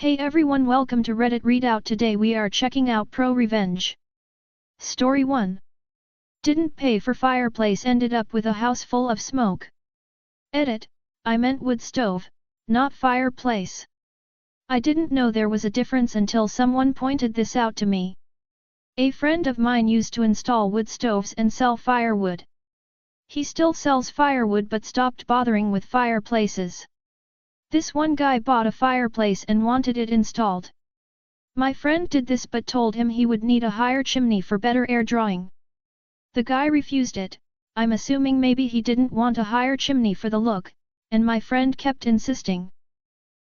Hey everyone, welcome to Reddit Readout. Today we are checking out ProRevenge. Story 1. Didn't pay for fireplace, ended up with a house full of smoke. Edit, I meant wood stove, not fireplace. I didn't know there was a difference until someone pointed this out to me. A friend of mine used to install wood stoves and sell firewood. He still sells firewood but stopped bothering with fireplaces. This one guy bought a fireplace and wanted it installed. My friend did this but told him he would need a higher chimney for better air drawing. The guy refused it. I'm assuming maybe he didn't want a higher chimney for the look, and my friend kept insisting.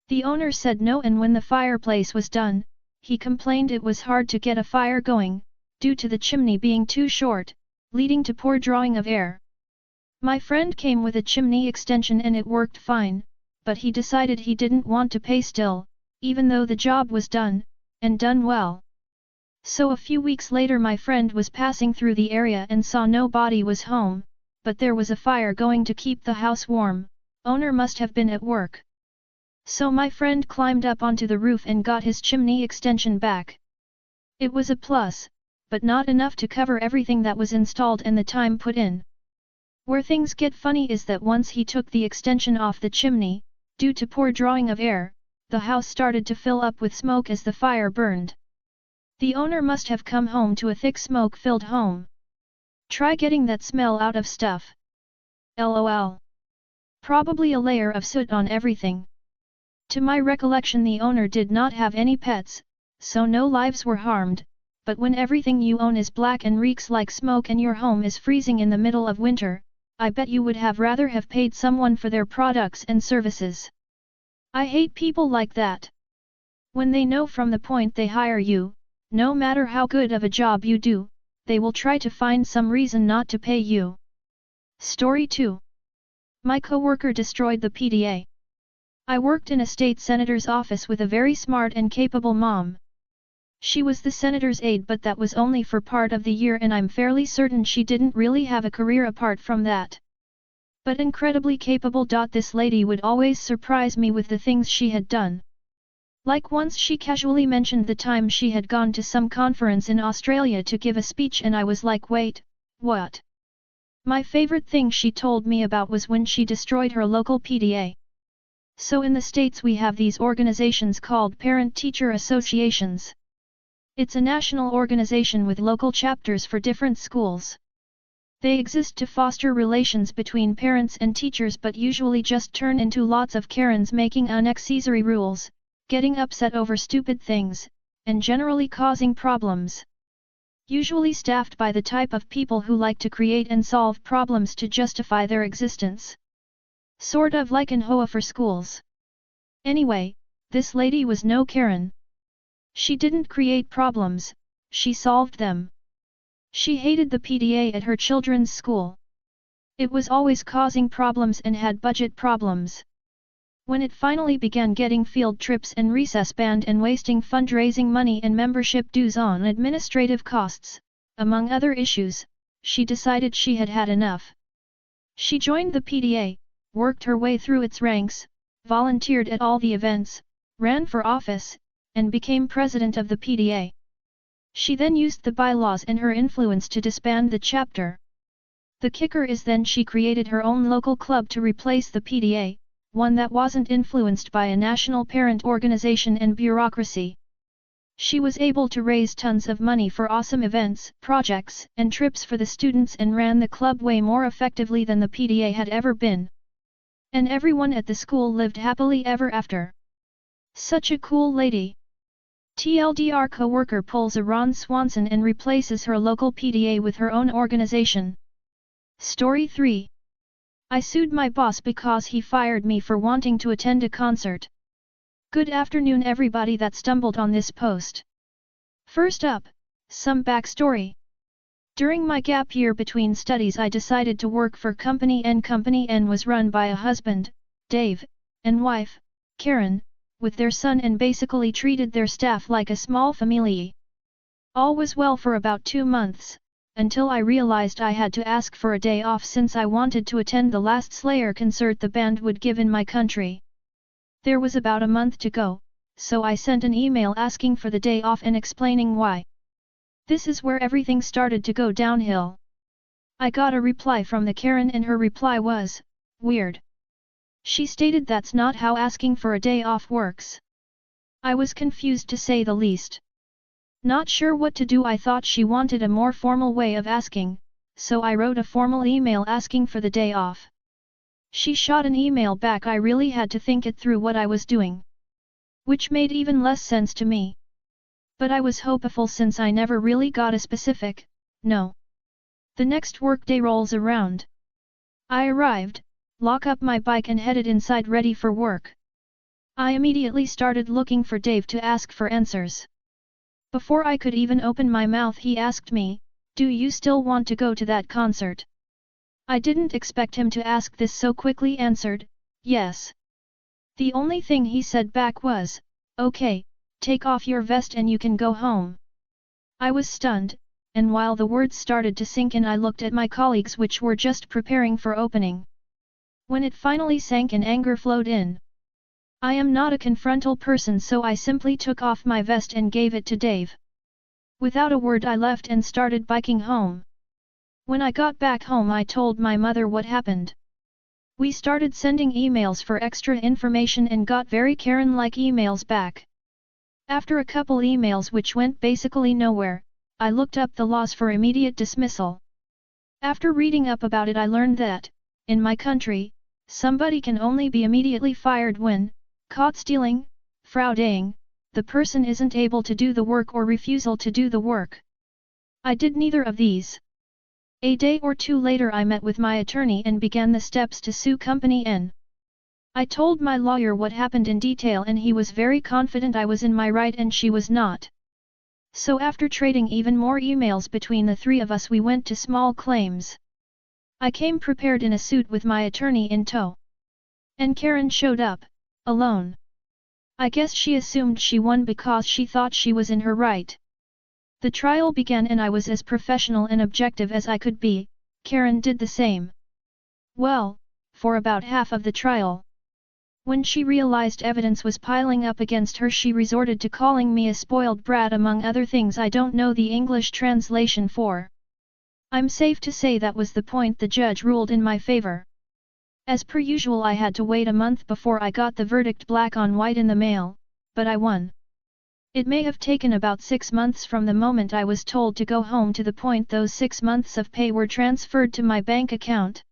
The owner said no, and when the fireplace was done, he complained it was hard to get a fire going, due to the chimney being too short, leading to poor drawing of air. My friend came with a chimney extension and it worked fine, but he decided he didn't want to pay still, even though the job was done, and done well. So a few weeks later my friend was passing through the area and saw nobody was home, but there was a fire going to keep the house warm. Owner must have been at work. So my friend climbed up onto the roof and got his chimney extension back. It was a plus, but not enough to cover everything that was installed and the time put in. Where things get funny is that once he took the extension off the chimney, due to poor drawing of air, the house started to fill up with smoke as the fire burned. The owner must have come home to a thick smoke-filled home. Try getting that smell out of stuff. LOL. Probably a layer of soot on everything. To my recollection, the owner did not have any pets, so no lives were harmed, but when everything you own is black and reeks like smoke and your home is freezing in the middle of winter, I bet you would have rather have paid someone for their products and services. I hate people like that. When they know from the point they hire you, no matter how good of a job you do, they will try to find some reason not to pay you. Story 2. My coworker destroyed the PDA. I worked in a state senator's office with a very smart and capable mom. She was the senator's aide, but that was only for part of the year, and I'm fairly certain she didn't really have a career apart from that. But incredibly capable. This lady would always surprise me with the things she had done. Like once she casually mentioned the time she had gone to some conference in Australia to give a speech, and I was like, wait, what? My favorite thing she told me about was when she destroyed her local PDA. So in the States we have these organizations called parent-teacher associations. It's a national organization with local chapters for different schools. They exist to foster relations between parents and teachers, but usually just turn into lots of Karens making unnecessary rules, getting upset over stupid things, and generally causing problems. Usually staffed by the type of people who like to create and solve problems to justify their existence. Sort of like an HOA for schools. Anyway, this lady was no Karen. She didn't create problems, she solved them. She hated the PDA at her children's school. It was always causing problems and had budget problems. When it finally began getting field trips and recess band and wasting fundraising money and membership dues on administrative costs, among other issues, she decided she had had enough. She joined the PDA, worked her way through its ranks, volunteered at all the events, ran for office, and became president of the PDA. She then used the bylaws and her influence to disband the chapter. The kicker is then she created her own local club to replace the PDA, one that wasn't influenced by a national parent organization and bureaucracy. She was able to raise tons of money for awesome events, projects, and trips for the students, and ran the club way more effectively than the PDA had ever been. And everyone at the school lived happily ever after. Such a cool lady. TLDR co-worker pulls a Ron Swanson and replaces her local PDA with her own organization. Story 3. I sued my boss because he fired me for wanting to attend a concert. Good afternoon everybody that stumbled on this post. First up, some backstory. During my gap year between studies I decided to work for Company N. Company N was run by a husband, Dave, and wife, Karen, with their son, and basically treated their staff like a small family. All was well for about 2 months, until I realized I had to ask for a day off since I wanted to attend the last Slayer concert the band would give in my country. There was about a month to go, so I sent an email asking for the day off and explaining why. This is where everything started to go downhill. I got a reply from the Karen and her reply was, weird. She stated that's not how asking for a day off works. I was confused to say the least. Not sure what to do. I thought she wanted a more formal way of asking, so I wrote a formal email asking for the day off. She shot an email back. I really had to think it through what I was doing, which made even less sense to me. But I was hopeful since I never really got a specific no. The next workday rolls around. I arrived, lock up my bike and headed inside ready for work. I immediately started looking for Dave to ask for answers. Before I could even open my mouth he asked me, "Do you still want to go to that concert?" I didn't expect him to ask this so quickly. Answered, yes. The only thing he said back was, "Okay, take off your vest and you can go home." I was stunned, and while the words started to sink in I looked at my colleagues which were just preparing for opening. When it finally sank in, anger flowed in. I am not a confrontal person, so I simply took off my vest and gave it to Dave. Without a word I left and started biking home. When I got back home I told my mother what happened. We started sending emails for extra information and got very Karen-like emails back. After a couple emails which went basically nowhere, I looked up the laws for immediate dismissal. After reading up about it I learned that, in my country, somebody can only be immediately fired when, caught stealing, frauding, the person isn't able to do the work or refusal to do the work. I did neither of these. A day or two later I met with my attorney and began the steps to sue Company N. I told my lawyer what happened in detail and he was very confident I was in my right and she was not. So after trading even more emails between the three of us we went to small claims. I came prepared in a suit with my attorney in tow. And Karen showed up, alone. I guess she assumed she won because she thought she was in her right. The trial began and I was as professional and objective as I could be. Karen did the same. Well, for about half of the trial. When she realized evidence was piling up against her she resorted to calling me a spoiled brat among other things I don't know the English translation for. I'm safe to say that was the point the judge ruled in my favor. As per usual I had to wait a month before I got the verdict black on white in the mail, but I won. It may have taken about 6 months from the moment I was told to go home to the point those 6 months of pay were transferred to my bank account.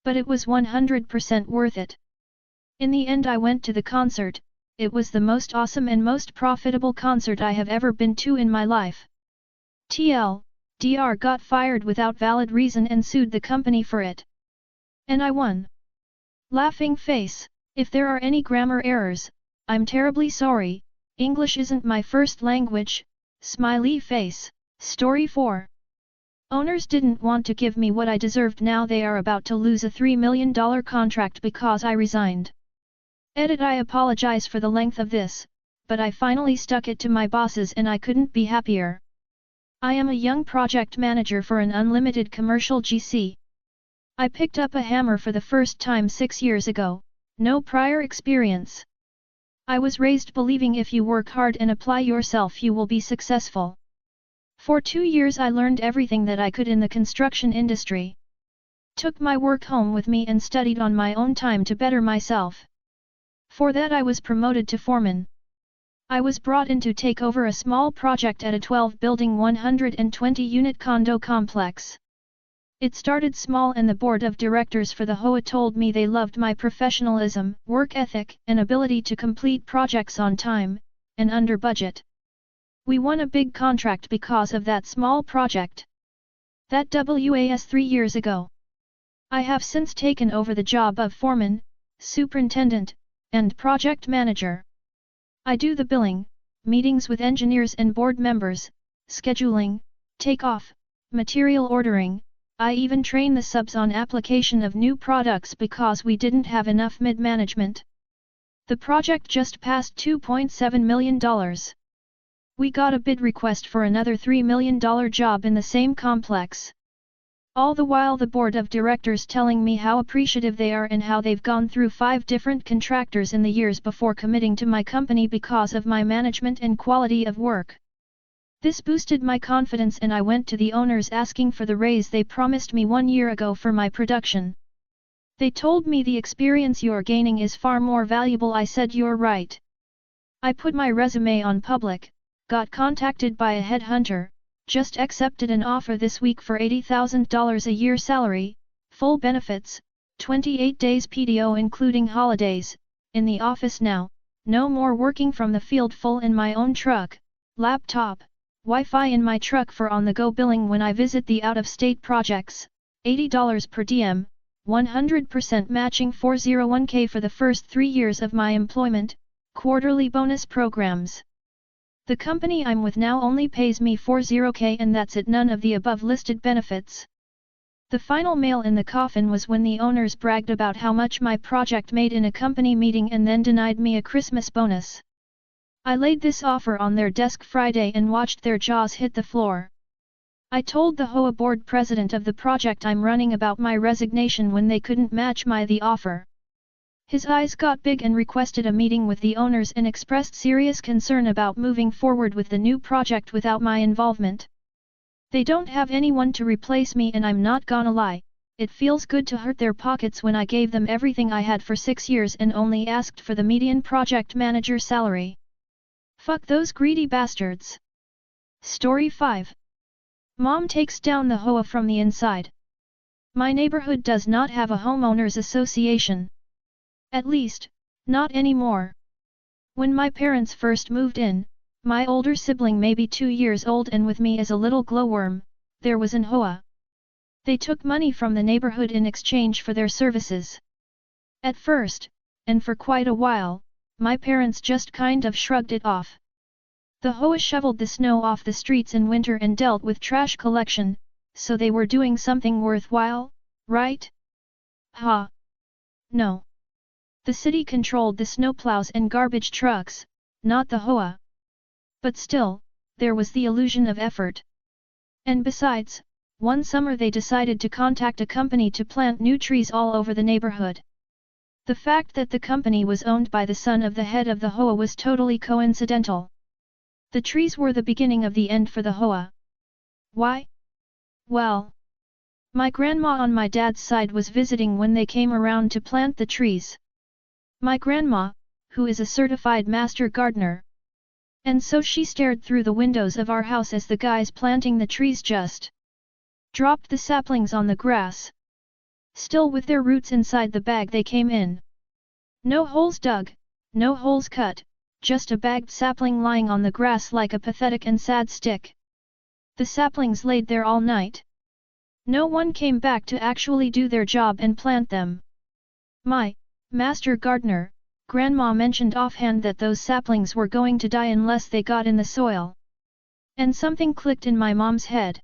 But it was 100% worth it. In the end I went to the concert. It was the most awesome and most profitable concert I have ever been to in my life. Dr. got fired without valid reason and sued the company for it. And I won. Laughing face, if there are any grammar errors, I'm terribly sorry, English isn't my first language, smiley face. Story 4. Owners didn't want to give me what I deserved. Now they are about to lose a $3 million contract because I resigned. Edit. I apologize for the length of this, but I finally stuck it to my bosses and I couldn't be happier. I am a young project manager for an unlimited commercial GC. I picked up a hammer for the first time 6 years ago, no prior experience. I was raised believing if you work hard and apply yourself you will be successful. For 2 years I learned everything that I could in the construction industry. Took my work home with me and studied on my own time to better myself. For that I was promoted to foreman. I was brought in to take over a small project at a 12-building 120-unit condo complex. It started small and the board of directors for the HOA told me they loved my professionalism, work ethic, and ability to complete projects on time, and under budget. We won a big contract because of that small project. That was 3 years ago. I have since taken over the job of foreman, superintendent, and project manager. I do the billing, meetings with engineers and board members, scheduling, takeoff, material ordering. I even train the subs on application of new products because we didn't have enough mid-management. The project just passed $2.7 million. We got a bid request for another $3 million job in the same complex. All the while the board of directors telling me how appreciative they are and how they've gone through 5 different contractors in the years before committing to my company because of my management and quality of work. This boosted my confidence and I went to the owners asking for the raise they promised me 1 year ago for my production. They told me the experience you're gaining is far more valuable. I said you're right. I put my resume on public, got contacted by a headhunter, just accepted an offer this week for $80,000 a year salary, full benefits, 28 days PTO including holidays, in the office now, no more working from the field, full in my own truck, laptop, Wi-Fi in my truck for on-the-go billing when I visit the out-of-state projects, $80 per diem, 100% matching 401k for the first 3 years of my employment, quarterly bonus programs. The company I'm with now only pays me 40k and that's it, none of the above listed benefits. The final nail in the coffin was when the owners bragged about how much my project made in a company meeting and then denied me a Christmas bonus. I laid this offer on their desk Friday and watched their jaws hit the floor. I told the HOA board president of the project I'm running about my resignation when they couldn't match the offer. His eyes got big and requested a meeting with the owners and expressed serious concern about moving forward with the new project without my involvement. They don't have anyone to replace me and I'm not gonna lie, it feels good to hurt their pockets when I gave them everything I had for 6 years and only asked for the median project manager salary. Fuck those greedy bastards. Story 5. Mom takes down the HOA from the inside. My neighborhood does not have a homeowners association. At least, not anymore. When my parents first moved in, my older sibling maybe 2 years old and with me as a little glowworm, there was an HOA. They took money from the neighborhood in exchange for their services. At first, and for quite a while, my parents just kind of shrugged it off. The HOA shoveled the snow off the streets in winter and dealt with trash collection, so they were doing something worthwhile, right? Ha! No. The city controlled the snowplows and garbage trucks, not the HOA. But still, there was the illusion of effort. And besides, one summer they decided to contact a company to plant new trees all over the neighborhood. The fact that the company was owned by the son of the head of the HOA was totally coincidental. The trees were the beginning of the end for the HOA. Why? Well, my grandma on my dad's side was visiting when they came around to plant the trees. My grandma, who is a certified master gardener. And so she stared through the windows of our house as the guys planting the trees just dropped the saplings on the grass. Still with their roots inside the bag they came in. No holes dug, no holes cut, just a bagged sapling lying on the grass like a pathetic and sad stick. The saplings laid there all night. No one came back to actually do their job and plant them. My master gardener, Grandma mentioned offhand that those saplings were going to die unless they got in the soil. And something clicked in my mom's head.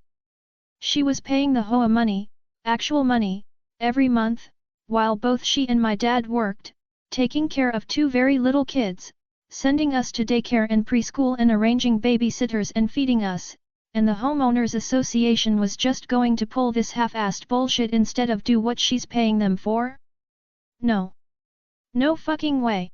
She was paying the HOA money, actual money, every month, while both she and my dad worked, taking care of 2 very little kids, sending us to daycare and preschool and arranging babysitters and feeding us, and the homeowners association was just going to pull this half-assed bullshit instead of do what she's paying them for? No. No fucking way.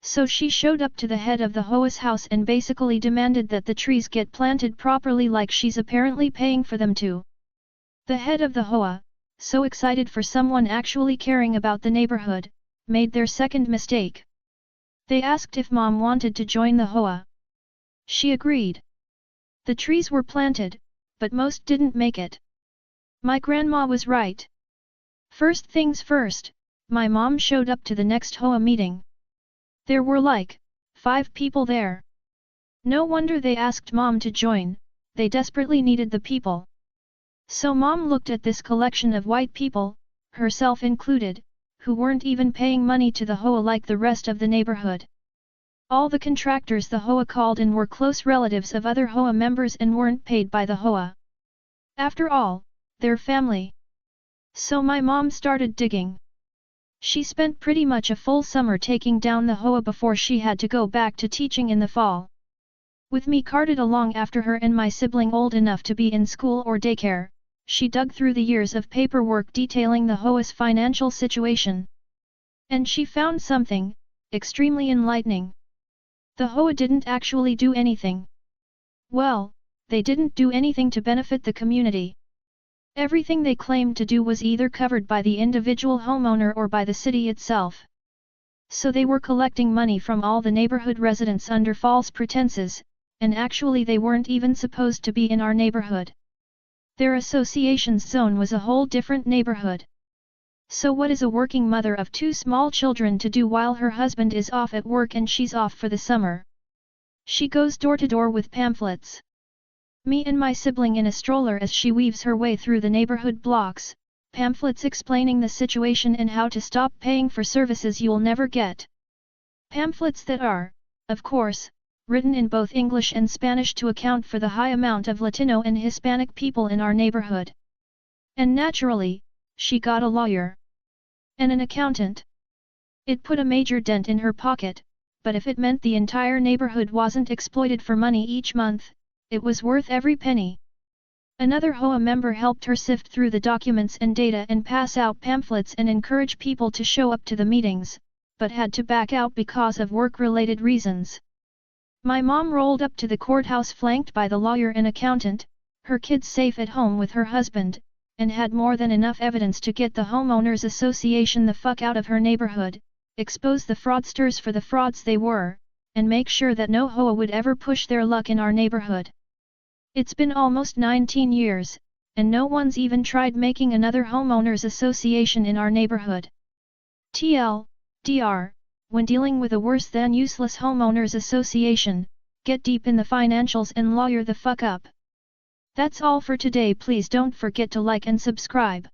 So she showed up to the head of the HOA's house and basically demanded that the trees get planted properly like she's apparently paying for them to. The head of the HOA, so excited for someone actually caring about the neighborhood, made their second mistake. They asked if Mom wanted to join the HOA. She agreed. The trees were planted, but most didn't make it. My grandma was right. First things first, my mom showed up to the next HOA meeting. There were like 5 people there. No wonder they asked Mom to join, they desperately needed the people. So Mom looked at this collection of white people, herself included, who weren't even paying money to the HOA like the rest of the neighborhood. All the contractors the HOA called in were close relatives of other HOA members and weren't paid by the HOA. After all, they're family. So my mom started digging. She spent pretty much a full summer taking down the HOA before she had to go back to teaching in the fall. With me carted along after her and my sibling old enough to be in school or daycare, She dug through the years of paperwork detailing the Hoa's financial situation. And she found something extremely enlightening. The Hoa didn't actually do anything. Well, they didn't do anything to benefit the community. Everything they claimed to do was either covered by the individual homeowner or by the city itself. So they were collecting money from all the neighborhood residents under false pretenses, and actually they weren't even supposed to be in our neighborhood. Their association's zone was a whole different neighborhood. So what is a working mother of 2 small children to do while her husband is off at work and she's off for the summer? She goes door to door with pamphlets. Me and my sibling in a stroller as she weaves her way through the neighborhood blocks, pamphlets explaining the situation and how to stop paying for services you'll never get. Pamphlets that are, of course, written in both English and Spanish to account for the high amount of Latino and Hispanic people in our neighborhood. And naturally, she got a lawyer. And an accountant. It put a major dent in her pocket, but if it meant the entire neighborhood wasn't exploited for money each month, it was worth every penny. Another Hoa member helped her sift through the documents and data and pass out pamphlets and encourage people to show up to the meetings, but had to back out because of work-related reasons. My mom rolled up to the courthouse flanked by the lawyer and accountant, her kids safe at home with her husband, and had more than enough evidence to get the homeowners association the fuck out of her neighborhood, expose the fraudsters for the frauds they were, and make sure that no Hoa would ever push their luck in our neighborhood. It's been almost 19 years, and no one's even tried making another homeowners association in our neighborhood. TLDR, when dealing with a worse than useless homeowners association, get deep in the financials and lawyer the fuck up. That's all for today. Please don't forget to like and subscribe.